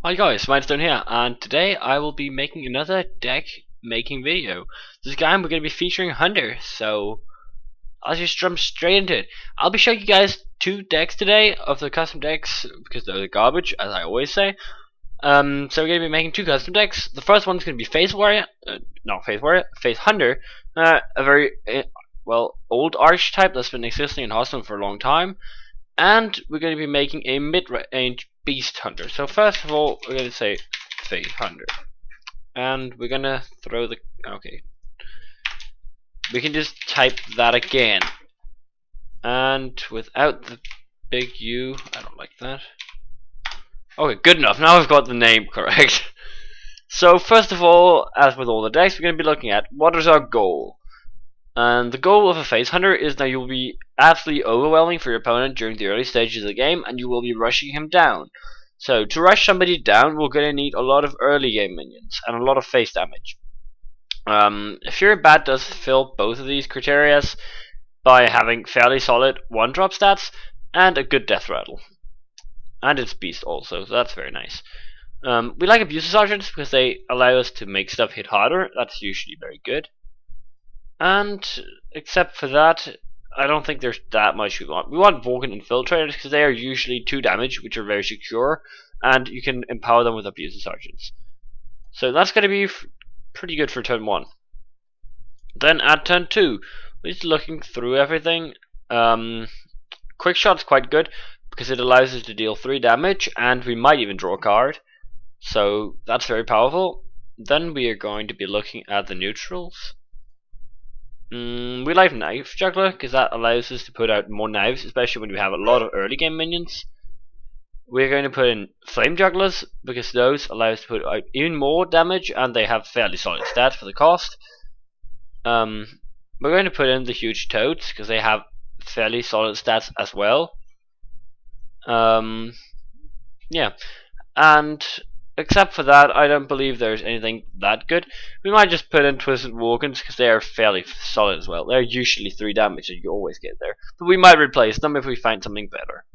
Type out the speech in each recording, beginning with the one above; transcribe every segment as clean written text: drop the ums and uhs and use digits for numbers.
Hi guys, Mindstone here, and today I will be making another deck making video. This time we're going to be featuring Hunter, so I'll just jump straight into it. I'll be showing you guys two decks today of the custom decks, because they're garbage, as I always say. So we're going to be making two custom decks. The first one's going to be Face Hunter, a very, old archetype that's been existing in Hearthstone for a long time. And we're going to be making a mid-range Beast Hunter. So first of all, we're going to say Face Hunter, and we're going to throw the we can just type that again, and without the big U. I don't like that. Okay, good enough. Now I've got the name correct. So first of all, as with all the decks, we're going to be looking at what is our goal. And the goal of a Face Hunter is that you will be absolutely overwhelming for your opponent during the early stages of the game, and you will be rushing him down. So to rush somebody down, we're going to need a lot of early game minions and a lot of face damage. Fury Bat does fill both of these criteria by having fairly solid 1-drop stats and a good death rattle. And it's Beast also, so that's very nice. We like Abuser Sergeants because they allow us to make stuff hit harder. That's usually very good. And except for that, I don't think there's that much we want. We want Vulcan Infiltrators because they are usually 2 damage, which are very secure, and you can empower them with Abuser Sergeants. So that's going to be pretty good for turn 1. Then at turn 2, we're just looking through everything. Quick Shot's quite good because it allows us to deal 3 damage, and we might even draw a card. So that's very powerful. Then we are going to be looking at the neutrals. We like Knife Juggler because that allows us to put out more knives, especially when we have a lot of early game minions. We're going to put in Flame Jugglers because those allow us to put out even more damage, and they have fairly solid stats for the cost. We're going to put in the Huge Toads because they have fairly solid stats as well. Yeah, and except for that, I don't believe there's anything that good. We might just put in Twisted Walkins because they are fairly solid as well. They're usually 3 damage, and you always get there. But we might replace them if we find something better.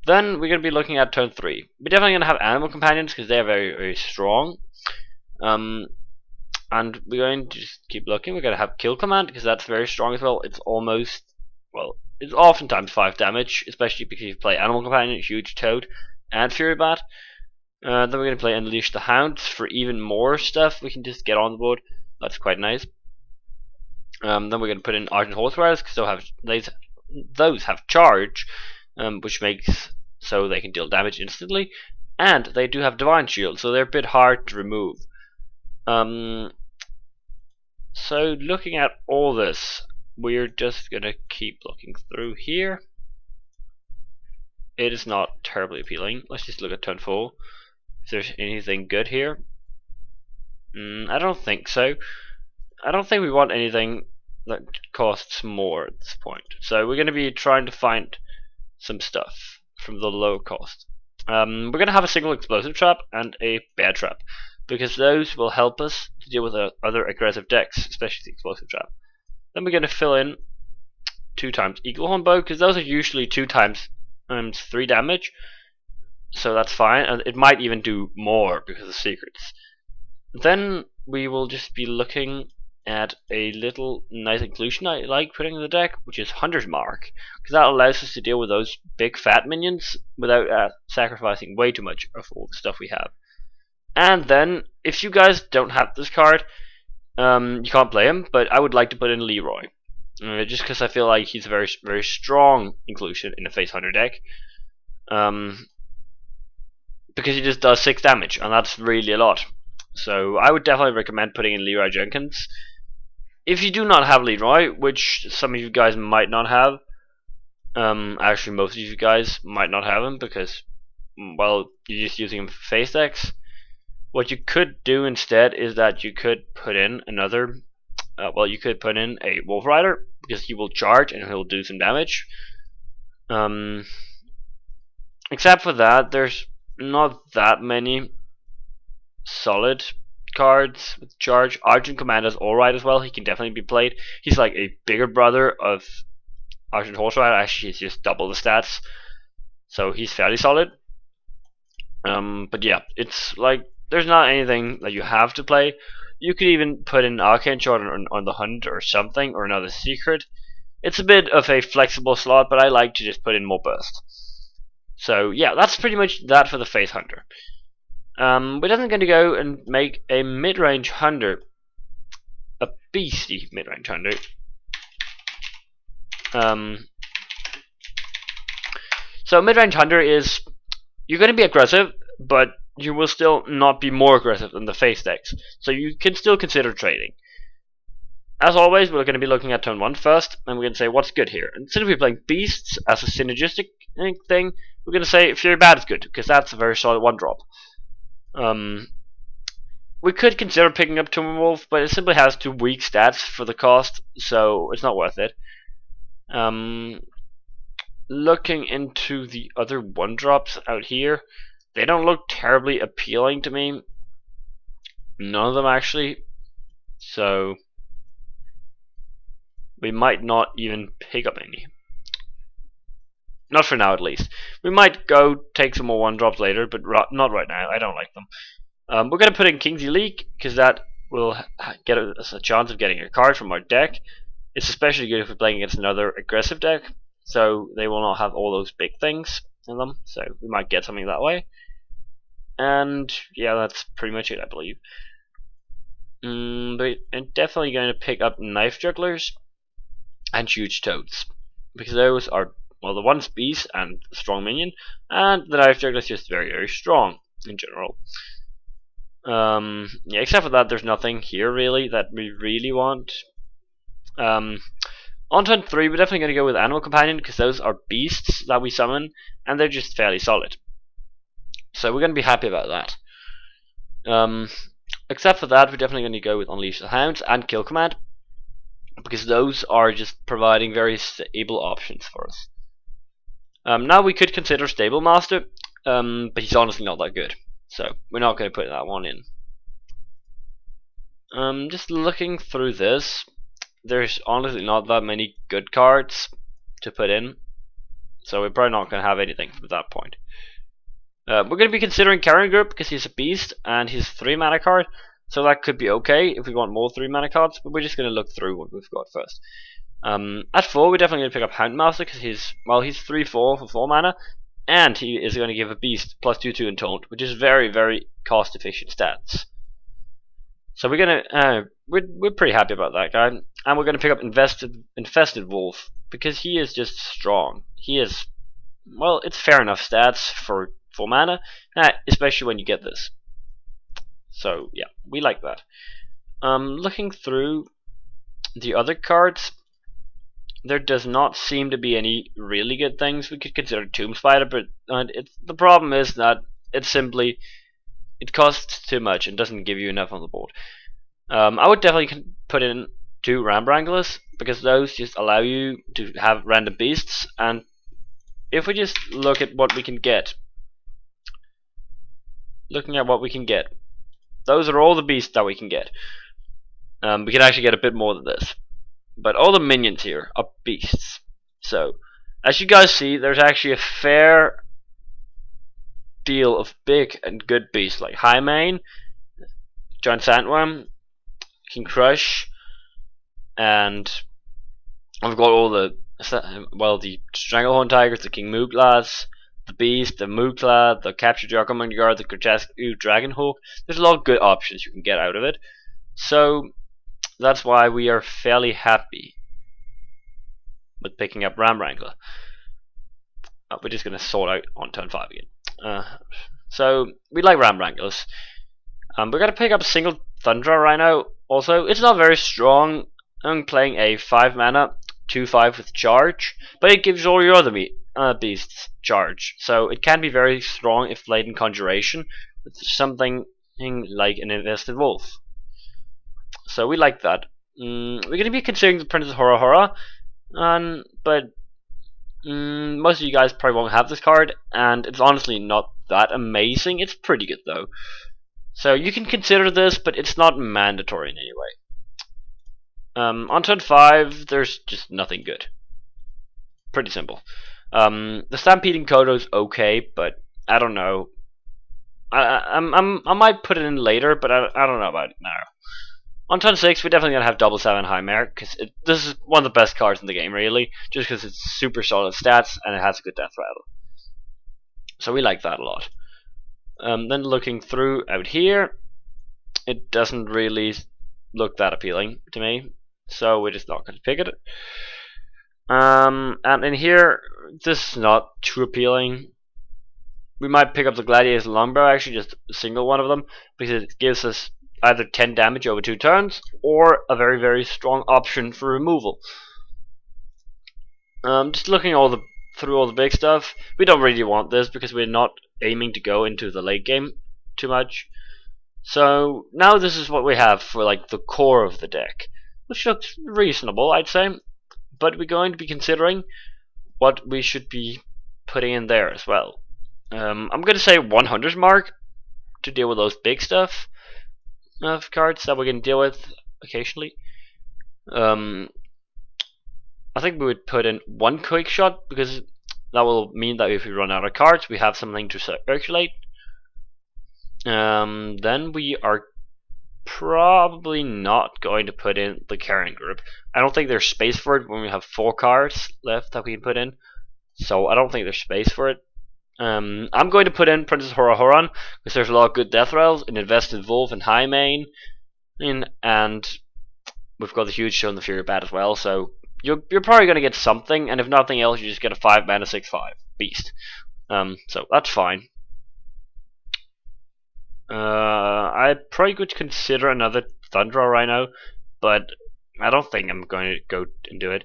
Then we're going to be looking at turn 3. We're definitely going to have Animal Companions because they are very, very strong. And we're going to just keep looking. We're going to have Kill Command because that's very strong as well. It's almost, it's oftentimes 5 damage, especially because you play Animal Companion, Huge Toad, and Fury Bat. Then we're going to play Unleash the Hounds for even more stuff we can just get on the board. That's quite nice. Then we're going to put in Ardent Horse Riders because those have charge, which makes so they can deal damage instantly. And they do have Divine Shield, so they're a bit hard to remove. So looking at all this, we're just going to keep looking through here. It is not terribly appealing. Let's just look at turn 4. If there's anything good here. I don't think so. I don't think we want anything that costs more at this point. So we're going to be trying to find some stuff from the low cost. We're going to have a single explosive trap and a bear trap because those will help us to deal with other aggressive decks, especially the explosive trap. Then we're going to fill in 2 times Eagle Horn Bow because those are usually 2 times 3 damage. So that's fine, and it might even do more because of secrets. Then we will just be looking at a little nice inclusion I like putting in the deck, which is Hunter's Mark, because that allows us to deal with those big fat minions without sacrificing way too much of all the stuff we have. And then, if you guys don't have this card, you can't play him, but I would like to put in Leroy, just because I feel like he's a very, very strong inclusion in a Face Hunter deck. Because he just does 6 damage, and that's really a lot. So I would definitely recommend putting in Leroy Jenkins. If you do not have Leroy, which some of you guys might not have, actually most of you guys might not have him because, well, you're just using him for face decks. What you could do instead is that you could put in another, you could put in a Wolf Rider because he will charge and he'll do some damage. Except for that, there's not that many solid cards with charge. Argent Commander's alright as well. He can definitely be played. He's like a bigger brother of Argent Horse Rider. Actually, he's just double the stats, so he's fairly solid. But yeah, it's like there's not anything that you have to play. You could even put an arcane shard on the hunt or something, or another secret. It's a bit of a flexible slot, but I like to just put in more burst. So yeah, that's pretty much that for the Faith Hunter. We're then going to go and make a Midrange Hunter, a beastie Midrange Hunter. So Midrange Hunter is, you're going to be aggressive, but you will still not be more aggressive than the Faith decks. So you can still consider trading. As always, we're going to be looking at turn 1 first, and we're going to say what's good here. And instead of playing Beasts as a synergistic thing, we're going to say Fury Bat is good, because that's a very solid 1-drop. We could consider picking up Timberwolf, but it simply has 2 weak stats for the cost, so it's not worth it. Looking into the other 1-drops out here, they don't look terribly appealing to me. None of them actually. So we might not even pick up any. Not for now, at least. We might go take some more 1-drops later, but not right now. I don't like them. We're going to put in King's Elite, because that will get us a chance of getting a card from our deck. It's especially good if we're playing against another aggressive deck, so they will not have all those big things in them, so we might get something that way. And yeah, that's pretty much it, I believe. But I'm definitely going to pick up Knife Jugglers and Huge Toads, because those are, well, the one's beast and strong minion, and the Knife Juggler is just very, very strong in general. Yeah, except for that, there's nothing here really that we really want. On turn 3, we're definitely going to go with Animal Companion, because those are beasts that we summon, and they're just fairly solid. So we're going to be happy about that. Except for that, we're definitely going to go with Unleash the Hounds and Kill Command, because those are just providing very stable options for us. Now we could consider Stable Master, but he's honestly not that good, so we're not going to put that one in. Just looking through this, there's honestly not that many good cards to put in, so we're probably not going to have anything from that point. We're going to be considering Carrion Group because he's a beast and he's a 3-mana card, so that could be okay if we want more 3-mana cards, but we're just going to look through what we've got first. At 4, we're definitely going to pick up Houndmaster because he's 3/4 for 4 mana, and he is going to give a beast plus 2/2 in taunt, which is very, very cost efficient stats. So we're gonna we're pretty happy about that guy, and we're gonna pick up Infested Wolf because he is just strong. He is, well, it's fair enough stats for 4 mana, especially when you get this. So yeah, we like that. Looking through the other cards, there does not seem to be any really good things. We could consider Tomb Spider, but the problem is that it costs too much and doesn't give you enough on the board. I would definitely put in 2 Ram Wranglers, because those just allow you to have random beasts, and if we just look at what we can get, those are all the beasts that we can get. We can actually get a bit more than this, but all the minions here are beasts. So as you guys see, there's actually a fair deal of big and good beasts like Highmane, Giant Sandworm, King Crush, and I've got all the Stranglehorn Tigers, the King Mooglas, the Beast, the Moogla, the Captured Yarkomon Guard, the Grotesque Dragonhawk. There's a lot of good options you can get out of it, so that's why we are fairly happy with picking up Ram Wrangler. We're just going to sort out on turn 5 again. So we like Ram Wranglers. We're going to pick up a single Thundra Rhino. Also, it's not very strong. I'm playing a 5-mana 2/5 with charge, but it gives all your other beasts charge, so it can be very strong if played in Conjuration with something like an Invested Wolf. So we like that. We're going to be considering the Princess Hora, but most of you guys probably won't have this card, and it's honestly not that amazing. It's pretty good though, so you can consider this, but it's not mandatory in any way. On turn 5, there's just nothing good. Pretty simple. The Stampeding Kodo's okay, but I don't know. I might put it in later, but I don't know about it now. On turn 6, we're definitely going to have double 7 Chimera, because this is one of the best cards in the game, really, just because it's super solid stats, and it has a good death rattle. So we like that a lot. Then looking through out here, it doesn't really look that appealing to me, so we're just not going to pick it. And in here, this is not too appealing. We might pick up the Gladiator's Longbow, actually, just a single one of them, because it gives us either 10 damage over 2 turns, or a very, very strong option for removal. Just looking through all the big stuff, we don't really want this because we're not aiming to go into the late game too much. So now this is what we have for like the core of the deck, which looks reasonable, I'd say. But we're going to be considering what we should be putting in there as well. I'm going to say 100 mark to deal with those big stuff of cards that we're going to deal with occasionally. I think we would put in 1 quick shot, because that will mean that if we run out of cards, we have something to circulate. Then we are probably not going to put in the carrying group. I don't think there's space for it when we have 4 cards left that we can put in, so I don't think there's space for it. I'm going to put in Princess Horan because there's a lot of good death rattles, an Invested Wolf and High Mane, and we've got the huge Show and the Fury Bat as well, so you're probably going to get something, and if nothing else, you just get a 5 mana 6/5 beast. So that's fine. I probably could consider another Thundra Rhino, but I don't think I'm going to go and do it.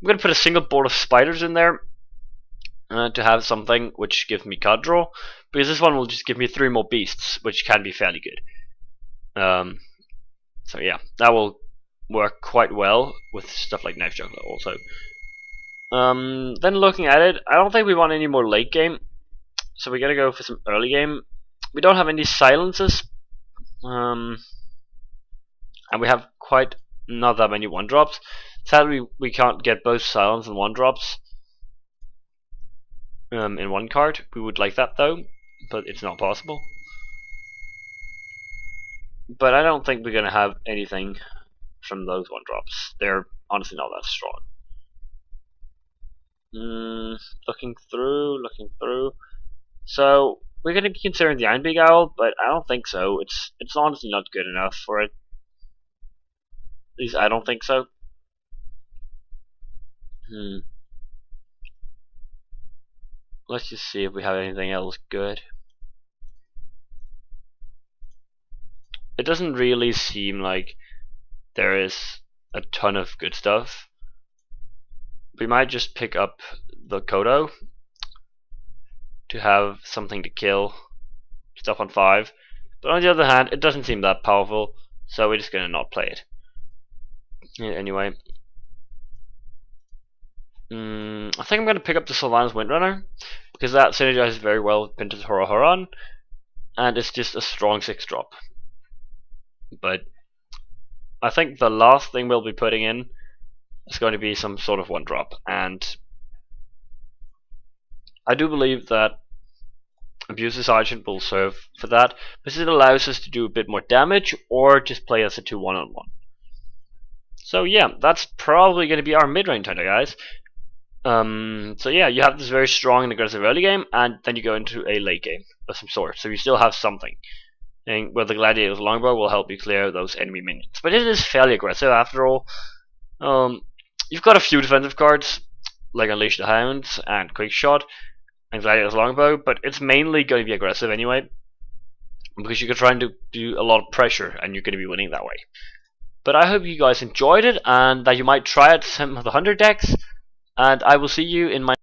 I'm going to put a single board of spiders in there to have something which gives me card draw, because this one will just give me 3 more beasts, which can be fairly good. So yeah, that will work quite well with stuff like Knife Juggler also. Then looking at it, I don't think we want any more late game, so we gotta go for some early game. We don't have any silences, and we have quite not that many 1-drops. Sadly, we can't get both silence and 1-drops in one card. We would like that though, but it's not possible. But I don't think we're gonna have anything from those 1-drops. They're honestly not that strong. Looking through. So we're going to be considering the Iron Beak Owl, but I don't think so. It's honestly not good enough for it. At least I don't think so. Let's just see if we have anything else good. It doesn't really seem like there is a ton of good stuff. We might just pick up the Kodo to have something to kill stuff on 5, but on the other hand, it doesn't seem that powerful, so we're just gonna not play it. Anyway, I think I'm gonna pick up the Sylvanas Windrunner because that synergizes very well with Princess Horan, and it's just a strong 6-drop. But I think the last thing we'll be putting in is going to be some sort of 1-drop, and I do believe that Abuser Sergeant will serve for that, because it allows us to do a bit more damage, or just play as a 2 1-on-1. So yeah, that's probably going to be our Midrange Hunter, guys. So yeah, you have this very strong and aggressive early game, and then you go into a late game of some sort, so you still have something. And where the Gladiator's Longbow will help you clear those enemy minions. But it is fairly aggressive after all. You've got a few defensive cards, like Unleash the Hounds and Quick Shot and Gladiator's Longbow, but it's mainly going to be aggressive anyway, because you're trying to do a lot of pressure and you're going to be winning that way. But I hope you guys enjoyed it, and that you might try out some of the Hunter decks, and I will see you in my